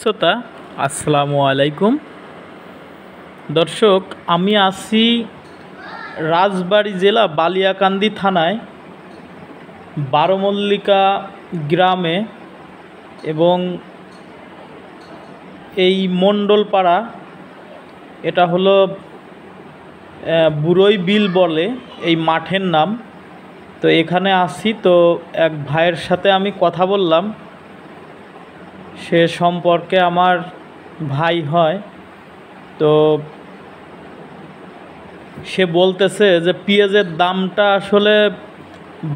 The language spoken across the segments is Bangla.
শ্রোতা আসসালামু আলাইকুম। দর্শক, আমি আছি রাজবাড়ী জেলা বালিয়াকান্দি থানায় বারোমল্লিকা গ্রামে এবং এই মণ্ডলপাড়া, এটা হলো বুড়োই বিল বলে এই মাঠের নাম। তো এখানে আসি, তো এক ভাইয়ের সাথে আমি কথা বললাম, সে সম্পর্কে আমার ভাই হয়। তো সে বলতেছে যে পেঁয়াজের দামটা আসলে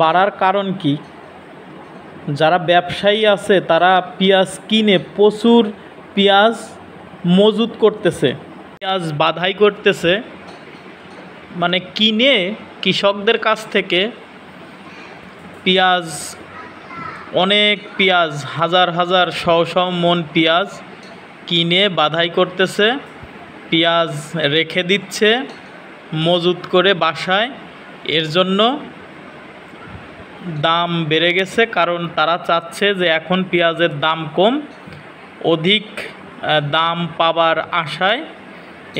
বাড়ার কারণ কি। যারা ব্যবসায়ী আছে তারা পেঁয়াজ কিনে প্রচুর পেঁয়াজ মজুত করতেছে, পেঁয়াজ বাধাই করতেছে, মানে কিনে কৃষকদের কাছ থেকে পেঁয়াজ, অনেক পেঁয়াজ, হাজার হাজার শও মন পেঁয়াজ কিনে বাধাই করতেছে, পেঁয়াজ রেখে দিচ্ছে মজুত করে বাসায়। এর জন্য দাম বেড়ে গেছে, কারণ তারা চাচ্ছে যে এখন পেঁয়াজের দাম কম, অধিক দাম পাবার আশায়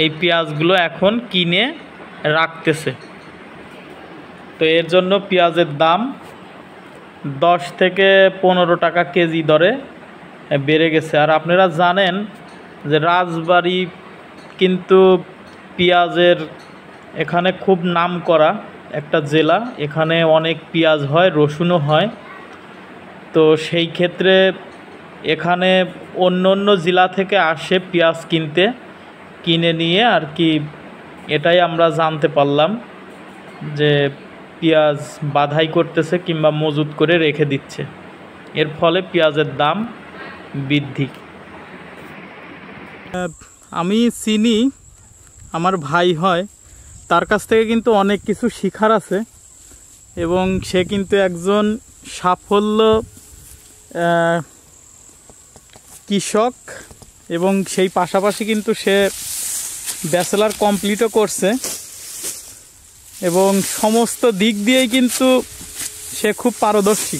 এই পেঁয়াজগুলো এখন কিনে রাখতেছে। তো এর জন্য পেঁয়াজের দাম 10 থেকে 15 টাকা কেজি দরে বেড়ে গেছে। আর আপনারা জানেন যে রাজবাড়ী কিন্তু পেঁয়াজের এখানে খুব নাম করা একটা জেলা, এখানে অনেক পেঁয়াজ হয়, রসুনও হয়। তো সেই ক্ষেত্রে এখানে অন্য অন্য জেলা থেকে আসে পেঁয়াজ কিনে নিয়ে আর কি। এটাই আমরা জানতে পারলাম যে পেঁয়াজ বাধাই করতেছে কিংবা মজুত করে রেখে দিচ্ছে, এর ফলে পেঁয়াজের দাম বৃদ্ধি। আমি চিনি, আমার ভাই হয়, তার কাছ থেকে কিন্তু অনেক কিছু শেখার আছে এবং সে কিন্তু একজন সাফল্য কৃষক এবং সেই পাশাপাশি কিন্তু সে ব্যাচেলর কমপ্লিটও করছে এবং সমস্ত দিক দিয়েই কিন্তু সে খুব পারদর্শী।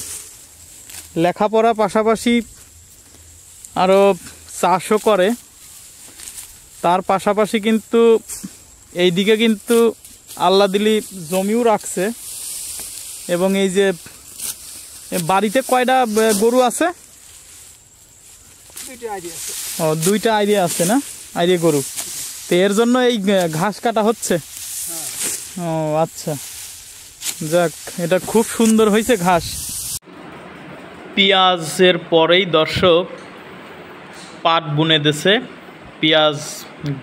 লেখাপড়ার পাশাপাশি আরও চাষও করে, তার পাশাপাশি কিন্তু এই দিকে কিন্তু আল্লাহ দিলি জমিও রাখছে। এবং এই যে বাড়িতে কয়টা গরু আছে? ও, 2টা আইডিয়া আছে না, আইডিয়া গরু। তো এর জন্য এই ঘাস কাটা হচ্ছে। ও আচ্ছা, যাক, এটা খুব সুন্দর হয়েছে ঘাস। পেঁয়াজের পরেই দর্শক পাট বুনে দিছে, পেঁয়াজ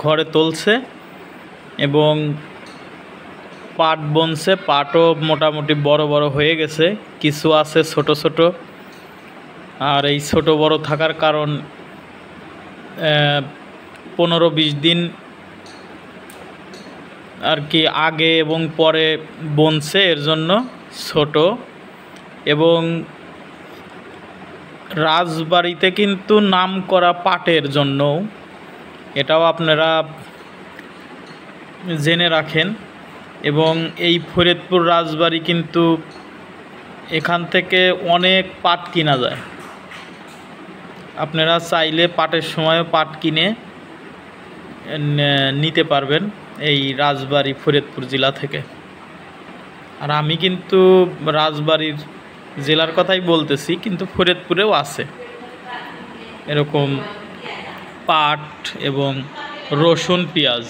ঘরে তুলছে এবং পাট বুনছে। পাটও মোটামুটি বড় বড় হয়ে গেছে, কিছু আছে ছোট ছোট। আর এই ছোট বড় থাকার কারণ 15-20 দিন আর কি আগে এবং পরে বুনছে, এর জন্য ছোট। এবং রাজবাড়িতে কিন্তু নাম করা পাটের জন্য, এটাও আপনারা জেনে রাখেন। এবং এই ফরিদপুর রাজবাড়ি কিন্তু এখান থেকে অনেক পাট কিনা যায়, আপনারা চাইলে পাটের সময়ও পাট কিনে নিতে পারবেন এই রাজবাড়ী ফরিদপুর জেলা থেকে। আর আমি কিন্তু রাজবাড়ির জেলার কথাই বলতেছি, কিন্তু ফরিদপুরেও আছে এরকম পাট এবং রসুন পেঁয়াজ।